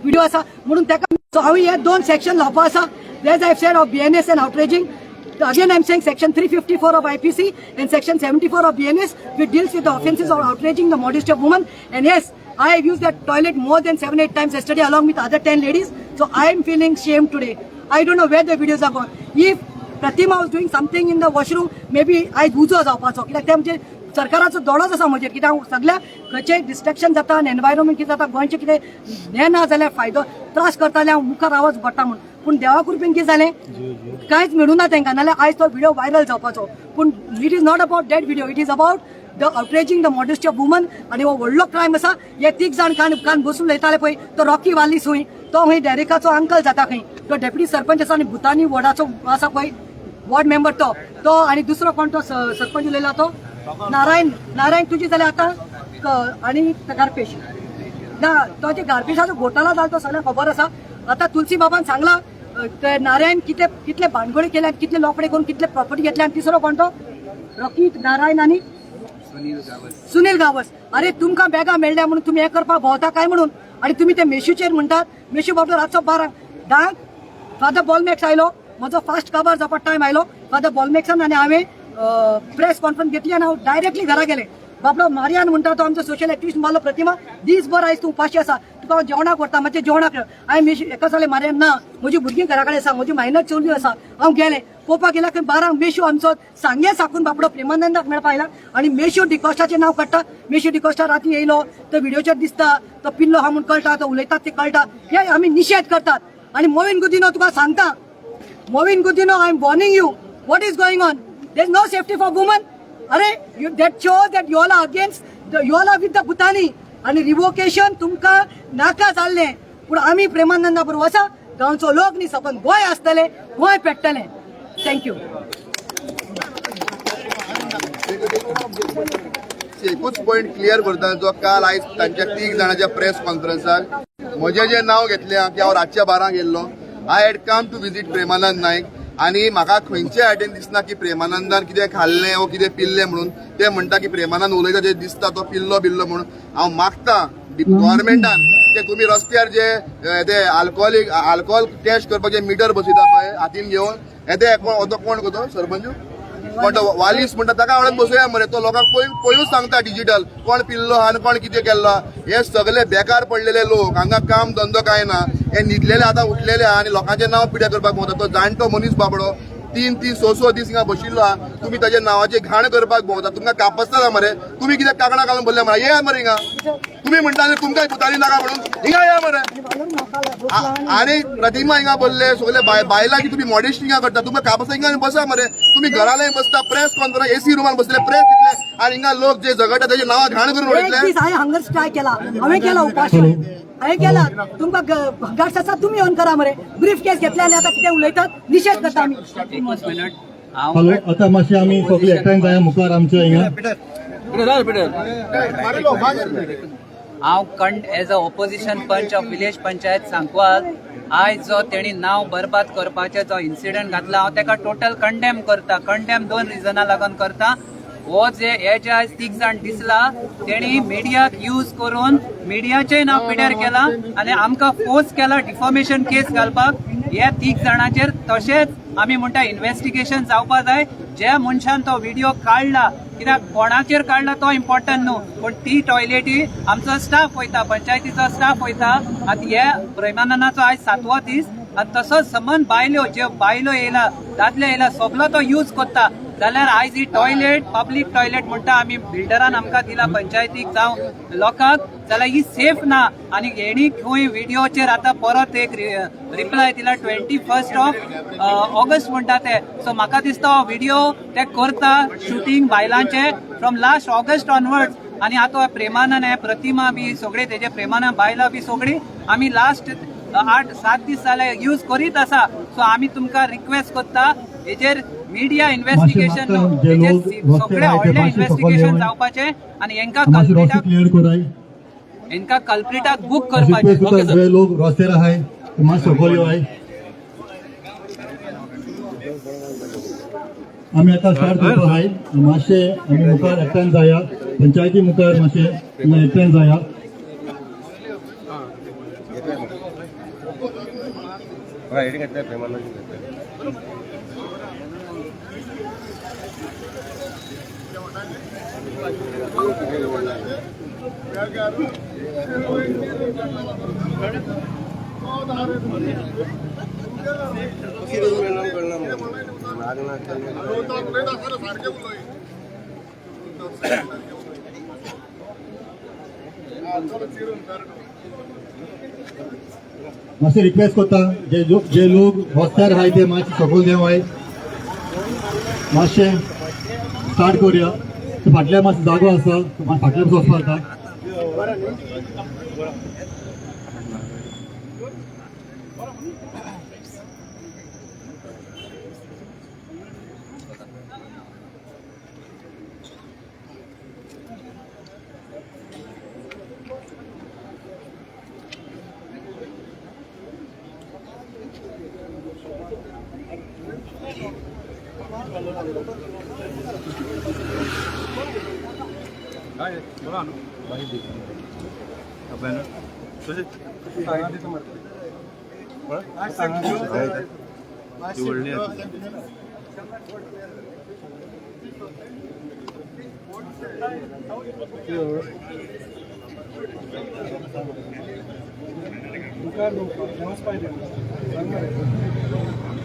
Video आसा म्हणून ताका सो हांव हे 2 सेक्शन लावपा आसा as I said of BNS and outraging. Again, I'm saying section 354 of IPC and section 74 of BNS, which deals with the offences of outraging the modesty of women. And yes, I have used that toilet more than 7-8 times yesterday along with other 10 ladies. So I am feeling shame today. I don't know where the videos are gone. If Pratima was doing something in the washroom, maybe I uzo जावपाचो कित्याक ते म्हणजे सरकाराचो दोडोच आसा म्हजेर कित्याक सगळ्या खंयचेय डिस्ट्रॅक्शन जाता आनी एनवायरमेंट कितें जाता गोंयचें कितें हें ना जाल्यार फायदो त्रास करता जाल्यार मुखार आवाज पडटा म्हूण. पूण देवा कृपेन कितें जालें कांयच मेळूं ना तांकां नाल्यार आयज तो व्हिडिओ व्हायरल जावपाचो. पूण it is not about that video, it is about the outraging the modesty of woman. आनी हो व्हडलो क्रायम आसा. हे 3 जाण कान बसून उलयताले पळय तो रॉकी वालीस हुंय तो खंय डेरेकाचो अंकल जाता खंय तो डेप्युटी सरपंच आसा आनी भुतानी वॉर्डाचो आसा पळय वॉर्ड मेंबर तो आनी दुसरो कोण तो सरपंच उलयला तो नारायण तुजी जाल्यार आतां आनी गार्पेश ना तो जे गार्पेशाचो घोटाळा जाला तो सगळ्यांक खबर आसा. आतां तुलसी बाबान सांगला नारायण कितले भानगडी केल्या कितले लोपडे करून कितले प्रॉपर्टी घेतले आनी तिसरो कोण तो रॉकी नारायण आनी सुनील गावस. अरे तुमकां बॅगा मेळ्ळ्या म्हणून तुमी हें करपाक भोंवता काय म्हणून आनी तुमी ते मेशूचेर म्हणटात. मेशू बाबडो रातचो 12 फादर बॉलमॅक्स आयलो म्हजो फास्ट काबार जावपा टायम आयलो फादर बॉलमॅक्सान आनी हांवें प्रेस कॉन्फरन्स घेतली आनी हांव डायरेक्टली घरा गेले. बाबलो मारियान म्हणटा तो आमचो सोशल एक्टिविस्ट मारलो प्रतिमा दीसभर आयज तूं उपाशी आसा तुका हांव जेवणाक व्हरता मातशें जेवणाक हांवें एका साले मारियान ना म्हजी भुरगीं घरा कडेन आसा म्हजी मायनर चलयो आसा. हांव गेलें पळोवपाक गेल्यार खंय 12 मेशू आमचो सांगे साकून बाबडो प्रेमानंदाक मेळपा आयला आनी मेशू डिकॉस्टाचें नांव काडटा. मेशू डिकॉस्टा राती येयलो तो व्हिडिओचेर दिसता तो पिल्लो हा म्हूण कळटा तो उलयतात ते कळटा हे आमी निशेध करतात. आनी मोविन गुदिनो तुका सांगता Mauvin Godinho I am warning you what is going on. There is no safety for woman. अरे that shows that you all are against you all are with the Bhutani आणि रिवोकेशन तुमकां नाका जाल्लें. पूण आमी प्रेमानंदा बरोबर आसा गांवचो लोक न्ही सपन गोंय आसतले गोंय पेट्टलें. थँक्यू. एकूच पॉइंट क्लियर करता जो काल आयज तांच्या 3 जाणांच्या प्रेस कॉन्फरन्साक म्हजें जें नांव घेतलें की हांव रातच्या 12 गेल्लो. I had come to visit Premanand Naik आनी म्हाका खंयचे आयडेन दिसना की प्रेमानंदान कितें खाल्लें वो कितें पिल्लें म्हणून ते म्हणटा की प्रेमानंद उलयता जे दिसता तो पिल्लो बिल्लो म्हणून. हांव मागता गव्हर्मेंटान ते तुमी रस्त्यार जे ते आल्कोहोल टेस्ट करपाक जे मिटर बसयता पळय हातीन घेवन येते कोण गो सरपंच कोण तो वालीस म्हणटा ताका वाडत बसया मरे तो लोकांक पयलूच सांगता डिजिटल कोण पिल्लो हा आनी कोण कितें केल्लो. हे सगळे बेकार पडलेले लोक हांगा काम धंदो काय ना हे न्हिदलेले आतां उठलेले आहा आनी लोकांचें नांव पिड्यार करपाक भोंवता. तो जाणटो मनीस बाबडो 3-6 दीस हिंगा बशिल्लो आहा तुमी ताच्या नांवाची घाण करपाक भोंवता. तुमकां कापसता मरे तुमी कितें कांकणां घालून बसले मरे ये मरे हिंगा तुमी म्हणटा तुमकां भुतानी नाका म्हणून हिंगा या मरे. आनी प्रतिमा हिंगा बोलले सगळे बायलां की तुमी मॉडेस्ट हिंगा करता तुमकां कापसा हिंगा बसा मरे. तुमी घराले बसता प्रेस कॉन्फरन्स AC रुमान बसले प्रेस दितले आनी हिंगा लोक जे झगडटा ताची नांवां घाण करून उडयतले. हांवें हंगर स्ट्रायक केला हांवें केला उपास हांवें केला तुमकां गट्स आसा तुमी ऑन करा मरे. ब्रीफ केस घेतले आनी आतां कितें उलयतात निशेध करता आमी. हॅलो आता मातशें आमी सगळे एकठांय जाया मुखार आमच्या हिंगा हांव एज अ ऑपोजिशन पंच ऑफ विलेज पंचायत सांकवाल आयज जो तेणी नांव बरबाद करपाचे जो इन्सिडंट घातला हांव ताका टोटल कंडेम करता. कंडेम 2 रिजनां लागून करता. हो जे हे जे आयज 3 जाण दिसला तेणी मिडियाक यूज करून मिडियाचेय नांव पिड्यार केला आनी आमकां फोर्स केला डिफॉमेशन केस घालपाक हे 3 जाणांचेर. तशेंच आमी म्हणटा इन्व्हेस्टिगेशन जावपा जाय. जे मनशान तो व्हिडिओ काडला कित्याक कोणाचेर काडला तो इम्पॉर्टंट न्हू पूण ती टॉयलेटी आमचो स्टाफ वयता पंचायतीचो स्टाफ वयता. आतां हे प्रेमानंदाचो आयज 7वो दीस आनी तसोच समन बायलो येयला दादले येयला सगळो तो यूज करता जाल्यार आयज ही टॉयलेट पब्लीक टॉयलेट म्हणटा आमी बिल्डरान आमकां दिला पंचायतीक जावं लोकांक जाल्यार ही सेफ ना. आनी हेणी खंय व्हिडिओचेर आतां परत एक रिप्लाय दिला 21 ऑगस्ट म्हणटा ते. सो म्हाका दिसता हो व्हिडिओ ते करता शूटिंग बायलांचे फ्रॉम लास्ट ऑगस्ट ऑनवर्ड्स. आनी आतां प्रेमानंद हे प्रतिमा बी सगळे तेजे प्रेमानंद बायलां बी सगळीं आमी लास्ट 8-7 दीस जाले यूज करीत आसा. सो आमी तुमकां रिक्वेस्ट करता हेजेर मिडिया इन्व्हेस्टिगेशन सगळे व्हडले इन्व्हेस्टिगेशन जावपाचे आनी हेंकां कल्प्रिटाक बूक करपाचे. लोक रस्त्यार आहाय मातसो गोळयो आहाय आमी आतां स्टार्ट करता आहाय मातशे आमी मुखार एकठांय जाया पंचायती मुखार मातशे एकठांय जाया. मातशें रिक्वेस्ट करता जे लोक रस्त्यार आहाय ते मातशें सकयल देवाय मातशें स्टार्ट करुया फाटल्यान मातसो जागो आसा फाटल्यान वचपा जाता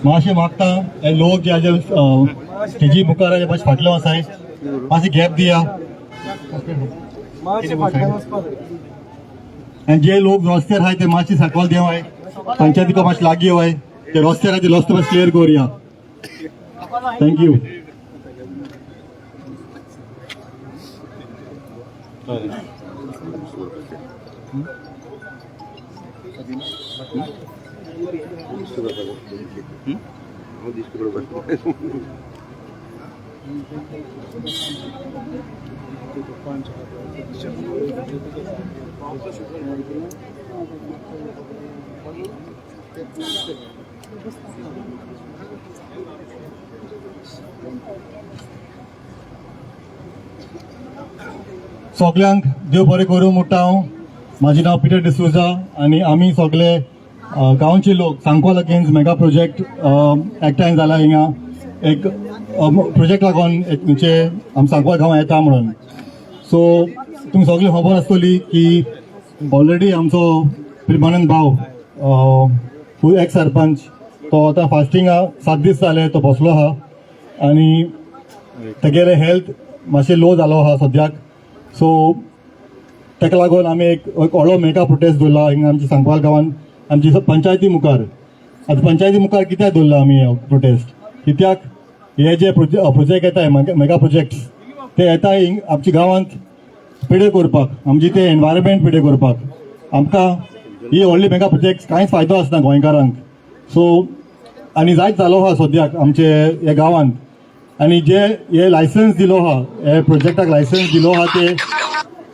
मातशें मागता हे लोक जे स्टेजी मुखार मातशें फाटलो आसाय मातशें गॅप दिया आनी जे लोक रस्त्यार आहाय ते मातशें सकयल देवाय तांच्या तिका मातशें लागीं येवाय ते रस्त्यार ते रस्तो मातशें क्लियर करुया थँक्यू सगळ्यांक देव बरें करूं म्हणटा हांव म्हाजें नांव पिटर डिसूजा आनी आमी सगळे गांवचे लोक सांकवाल अगेन्स्ट मेगा प्रोजेक्ट एकठांय जाला हिंगा एक प्रोजेक्ट लागून एक म्हणजे आमी सांकवाल गांव येता म्हणून सो तुमकां सगळें खबर आसतली की ऑलरेडी आमचो प्रेमानंद भाव एक्स सरपंच तो आतां फास्टिंगा 7 दीस जाले तो बसलो आहा आनी तेगेले हेल्थ मातशें लो जालो आहा सद्याक सो ताका लागून आमी एक व्हडलो मेगा प्रोटेस्ट दवरला हिंगा आमच्या सांकवाल गांवांत आमची पंचायती मुखार आतां पंचायती मुखार कित्याक दवरला आमी प्रोटेस्ट कित्याक हे जे प्रोजेक्ट येताय मेगा प्रोजेक्ट्स ते येताय आमच्या गांवांत पिडे करपाक आमची ते एनवायरमेंट पिडे करपाक आमकां ही व्हडली मेगा प्रोजेक्ट्स कांयच फायदो आसना गोंयकारांक सो आनी जायत जालो आहा सद्याक आमचे ह्या गांवांत आनी जे हे लायसन्स दिलो आहा हे प्रोजेक्टाक लायसन्स दिलो आहा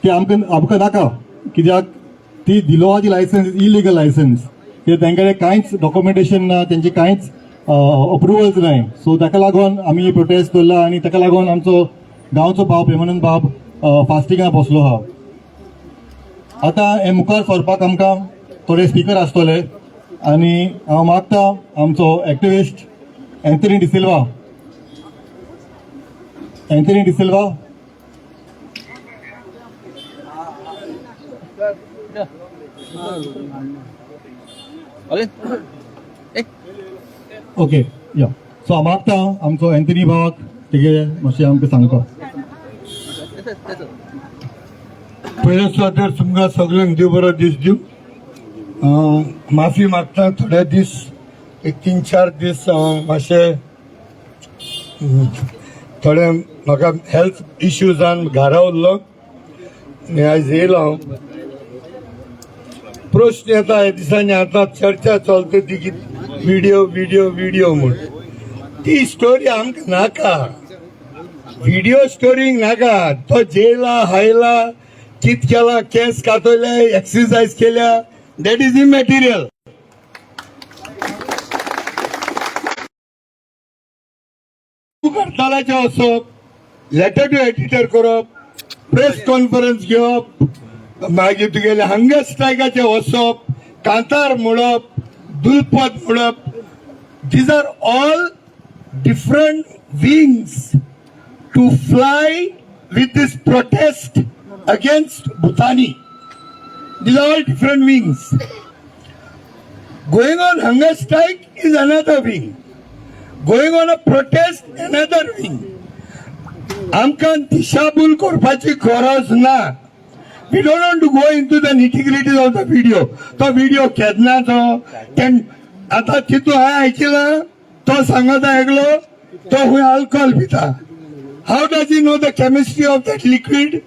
ते आमकां नाका कित्याक ती दिलो आहा ती लायसन्स इलिगल लायसन्स कित्याक तेंकडे कांयच डॉक्युमेंटेशन ना तेंचे कांयच अप्रुवल्स नाय सो ताका लागून आमी प्रोटेस्ट दवरला आनी ताका लागून आमचो गांवचो भाव प्रेमानंद बाब फास्टिंगा बसलो आहा आतां हे मुखार सरपाक आमकां थोडे स्पीकर आसतले आनी हांव मागता आमचो एक्टिविस्ट एंथनी डिसिल्वा ओके या सो हांव मागता आमचो एंथनी भावाक तेगे मातशें आमकां सांगता पयले सुवातेर तुमकां सगळ्यांक देव बरो दीस दिवं माफी मागता थोडे दीस एक 3-4 दीस मातशें थोडे म्हाका हेल्थ इश्यूजान घरा उरलो आनी आयज येयलो हांव प्रश्न येता ह्या दिसांनी आतां चर्चा चलता ती की व्हिडिओ म्हूण ती स्टोरी आमकां नाका व्हिडिओ स्टोरींग नाका तो जेला हायला कित केला केस कातले एक्सरसाइज केल्या दॅट इज इमॅटेरियल हडतालाचे वचप लेटर टू एडिटर करप प्रेस कॉन्फरन्स घेवप मागीर तुगेले हंगर स्ट्रायकाचे वचप कांतार म्हणप दुलपद म्हणप, these are all different wings to fly with this protest against Bhutani. These are all different wings. Going on hunger strike is another wing. Going on a protest, another wing. आमकां दिशाभूल करपाची गरज ना. We don't want to go into the nitty-gritties of the video. तो video केन्नाचो, आता तितून हांवें आयकलां, तो सांगता आयकलो, तो खंय अल्कोहोल पिता. How does he know the chemistry of that liquid?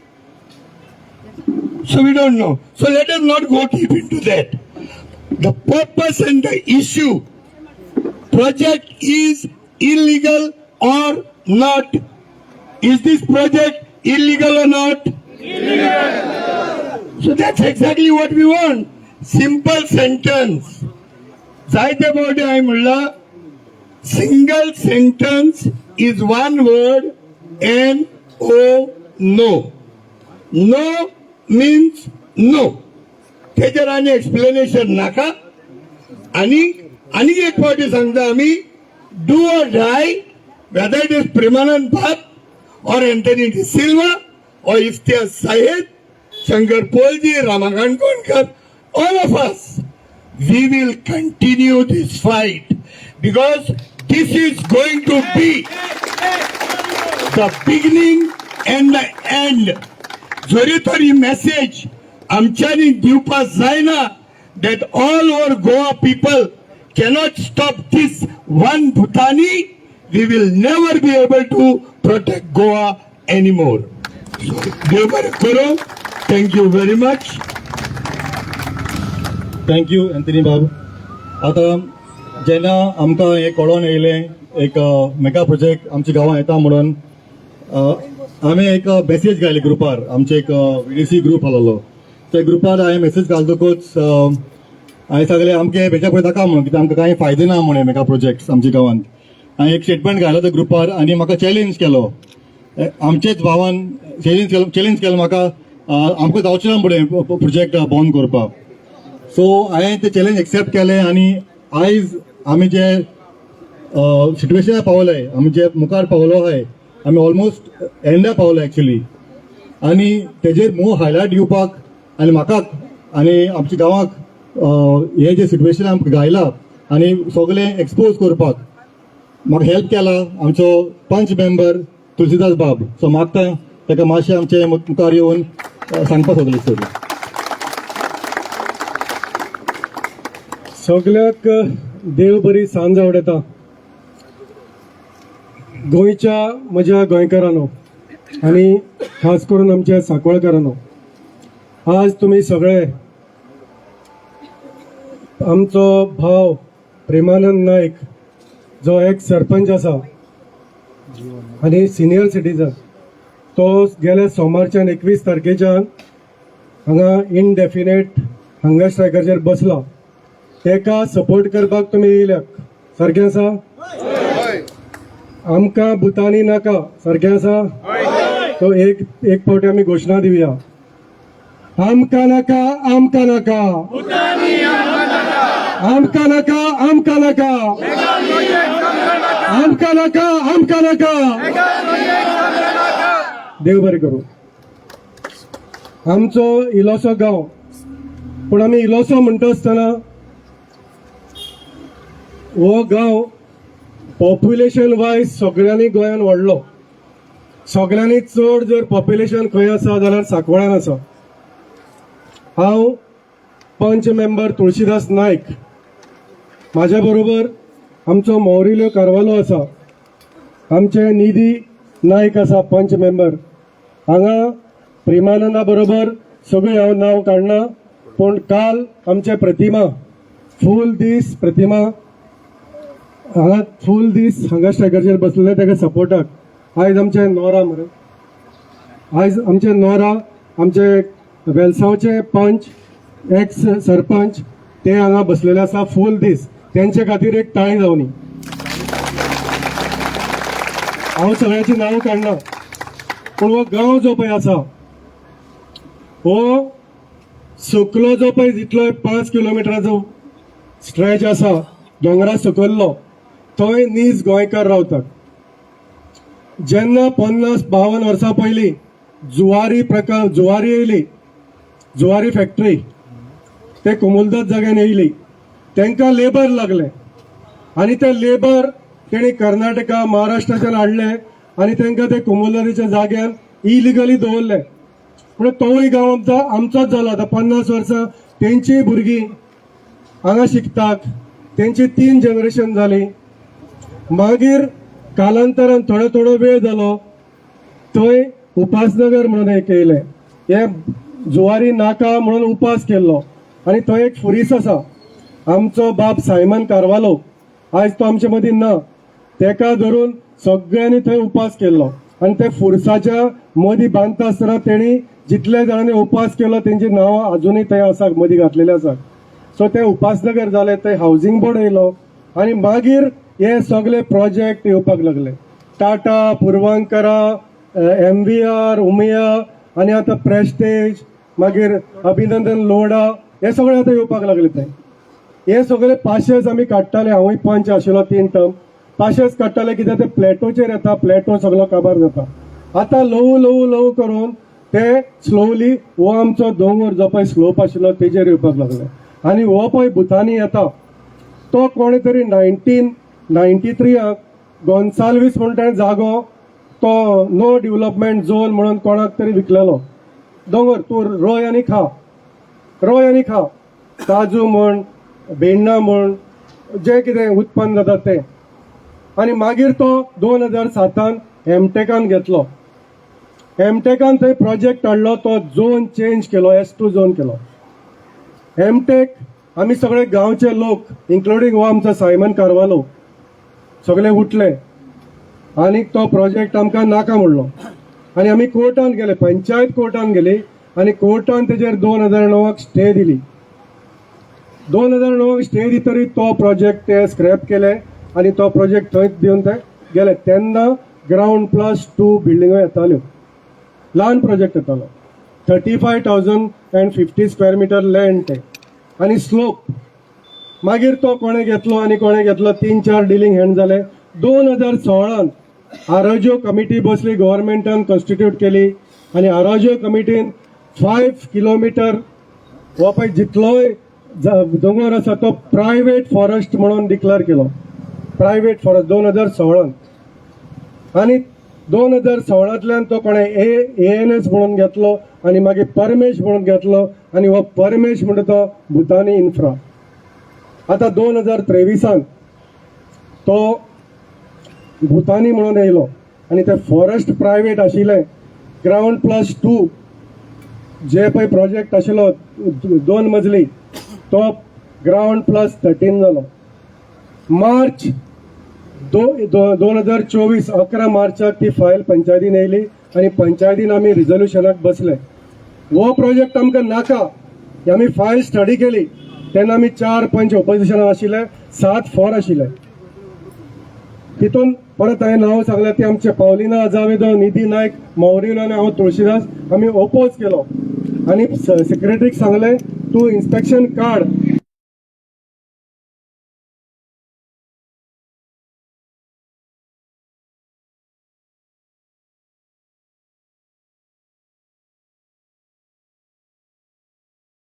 So we don't know. So let us not go deep into that. The purpose and the issue, project is illegal or not? Is this project illegal or not? So that's exactly what we want. Simple sentence. Zaite bode I mulla. Single sentence is one word. N-O, no. No means no. तेचेर आनी explanation नाका. आणि एक फावटी सांगता आम्ही, do और डाय, whether it is Premanand Bhatt or Anthony De Silva or Iftiaz Syed, Shankar Polji, Ramakant Konkar, all of us, we will continue this fight because this is going to be the beginning and the end. जरी तरी message आमच्यानी दिवपाक जायना that all our Goa people cannot stop this one Bhutani. We will never be able to protect Goa anymore. So, देव बरें करूं. Thank you very much. Thank you Anthony बाब. आता जेन्ना आमकां हें कळोन येयलें एक मेगा प्रोजेक्ट आमच्या गांवांत येता म्हणून आमी एक मेसेज घायली ग्रुपार. आमचे एक VDC ग्रुप आसलो. त्या ग्रुपार हांवें मेसेज घालतकूच हांवें सांगलें आमगे हेच्या पळय नाका म्हणून, कित्याक आमकां कांय फायदे ना म्हणून मेगा प्रोजेक्ट्स आमच्या गांवांत. हांवें एक स्टेटमेंट घालो त्या ग्रुपार आनी म्हाका चॅलेंज केलो. आमचेच भावान चॅलेंज केलो म्हाका, आमकां जावचें ना म्हणून प्रोजेक्ट बंद करपाक. सो हांवें तें चॅलेंज एक्सेप्ट केलें आनी आयज आमी जे सिट्युएशनार पावले, आमी जे मुखार पावलो आहाय, आमी ऑलमोस्ट एंडा पावलो एक्चुअली. आनी तेजेर मोर हायलायट दिवपाक आनी म्हाका आनी आमच्या गांवाक हे जे सिट्युएशन आमकां गायला आनी सगळें एक्सपोज करपाक म्हाका हेल्प केला आमचो पंच मेंबर तुलसीदास बाब. सो मागता ताका मातशें आमचे मुखार येवन सांगपाक सगळी स्टोरी. सगळ्याक देव बरी सांज आवडटा. गोंयच्या म्हज्या गोंयकारांनो आनी खास करून आमच्या सांकवाळकारांनो, आज तुम्ही सगळे आमचो भाव प्रेमानंद नायक जो एक सरपंच आसा आनी सिनियर सिटीजन, तो गेल्या सोमारच्यान 21 तारखेच्यान हांगा इनडेफिनेट हंगर स्ट्रायकाचेर बसला. तेका सपोर्ट करपाक तुमी येयल्यात, सारकें आसा? आमकां भुतानी नाका, सारकें आसा? तो एक फावटी आमी घोशणा दिवया. आमकां नाका, आमकां नाका, आमकां नाका, आमकां नाका, आमकां नाका, आमकां नाका. देव बरें करूं. आमचो इलोसो गांव, पूण आमी इलोसो म्हणटा आसतना हो गांव पॉप्युलेशन वायज सगळ्यांनी गोंयान वाडलो. सगळ्यांनी चड जर पॉप्युलेशन खंय आसा जाल्यार सांकवाळान आसा. हांव पंच मेंबर तुळशीदास नायक, म्हाज्या बरोबर आमचो मौरिल्यो कारवालो आसा, आमचे निधी नायक आसा पंच मेंबर. हांगा प्रेमानंदा बरोबर सगळें हांव नांव काडना, पूण काल आमचे प्रतिमा फूल दीस प्रतिमा हांगा फूल दीस हंगर स्ट्रायकाचेर बसलेले ताका सपोर्टाक आयज आमचे नोरा मरे, आयज आमचे नोरा, आमचे वेलसांवचे पंच, एक्स सरपंच ते हांगा बसलेले आसा फूल दीस. तेंचे खातीर एक ताळी जावनी. हांव सगळ्याची नांव काडना, पूण हो गांव जो पळय आसा, हो सकलो जो पळय जितलो 5 किलोमिटराचो स्ट्रेच आसा दोंगरा सकयल्लो थंय नीज गोंयकार रावतात. जेन्ना 50-52 वर्सां पयलीं जुवारी येयली, जुवारी फॅक्टरी ते कोमुलदाद जाग्यान येयली, तांकां लेबर लागले आनी ते लेबर तेणी कर्नाटका महाराष्ट्राच्यान हाडले आनी तांकां ते कोमुलदादीच्या जाग्यान इलिगली दवरले. म्हणजे तोवूय गांव आमचोच जालो. आतां 50 वर्सां तेंचीय भुरगीं हांगा शिकतात, तेंची 3 जनरेशन जाली. मागीर कालांतरान थोडो वेळ जालो, थंय उपासनगर म्हणून एक येयलें. हे जुवारी नाका म्हणून उपास केल्लो आनी थंय एक फुरीस आसा. आमचो बाब सायमन कारवालो आयज तो आमचे मदीं ना, तेका धरून सगळ्यांनी थंय उपास केल्लो आनी ते फुरसाच्या मदीं बांदता आसतना तेणी जितले जाणांनी उपास केलो तेंची नांवां अजुनूय थंय आसा, मदीं घातलेली आसात. सो ते उपासनगर जाले, थंय हावजींग बोर्ड येयलो आनी मागीर हे सगळे प्रोजेक्ट येवपाक लागले. टाटा, पुर्वांकरा, MVR, उमिया आनी आतां प्रेस्टेज, मागीर अभिनंदन लोढा, हे सगळे आतां येवपाक लागले. थंय हे सगळे पाशेस आमी काडटाले. हांवूय पंच आशिल्लो 3 टर्म. पाशेस काडटाले कित्याक ते प्लेटोचेर येता, प्लेटो सगळो काबार जाता. आतां ल्हव करून ते स्लोली हो आमचो दोंगर जो पळय स्लोप आशिल्लो तेजेर येवपाक लागले. आनी हो पळय भुतानी येता तो कोणी तरी 1993 गोन्साल्वीस म्हणून ताणें जागो तो नो डेव्हलपमेंट झोन म्हणून कोणाक तरी विकलेलो. दोंगर तूं रोय आनी खा, काजू म्हण, भेंडा म्हण, जे कितें उत्पन्न जाता तें. आनी मागीर तो 2007 एमटेकान घेतलो. एमटेकान थंय प्रोजेक्ट हाडलो, तो झोन चेंज केलो, S2 झोन केलो. एमटेक आमी सगळे गांवचे लोक इन्क्लुडींग हो आमचो सायमन कारवालो सगळे उठले आनी तो प्रोजेक्ट आमकां नाका म्हणलो आनी आमी कोर्टान गेले, पंचायत कोर्टान गेली आनी कोर्टान तेजेर 2009 स्टे दिली. 2009 स्टे दितरी तो प्रोजेक्ट ते स्क्रॅप केले आनी तो प्रोजेक्ट थंय दिवन ते गेले. तेन्ना GP2 बिल्डिंगो येताल्यो, ल्हान प्रोजेक्ट येतालो. 35,050 स्क्वेअर मीटर लँड ते आनी स्लोप. मागीर तो कोणे घेतलो आनी कोणे घेतलो, 3-4 डिलींग हँड जाले. 2016 आरोग्य कमिटी बसली, गव्हर्मेंटान कॉन्स्टिट्यूट केली आनी आरोग्य कमिटीन 5 किलोमीटर हो पळय जितलोय दोंगर आसा तो प्रायवेट फॉरेस्ट म्हणून डिक्लेअर केलो. प्रायवेट फॉरेस्ट 2016 आनी 2016तल्यान तो कोणे ANS म्हणून घेतलो आनी मागीर परमेश म्हणून घेतलो आनी हो परमेश म्हणटा तो भुतानी इन्फ्रा. आतां 2023 तो भुतानी म्हणून येयलो आनी ते फॉरेस्ट प्रायवेट आशिल्ले. GP2 जे पळय प्रोजेक्ट आशिल्लो 2 मजली तो GP13 जालो. मार्च 2024 11 मार्चाक ती फायल पंचायतीन येयली आनी पंचायतीन आमी रिझोल्युशनाक बसले. हो प्रोजेक्ट आमकां नाका. आमी फायल स्टडी केली तेन्ना आमी 4 पंच ऑपोजिशनाक आशिल्ले, 7 फॉर आशिल्ले. तितून परत हांवें नांव सांगलें ती आमचे पावलिना आजावेदो, निधी नायक, मौरीन आनी हांव तुळशीदास आमी ओपोज केलो आनी सेक्रेटरीक सांगलें तूं इन्स्पेक्शन काड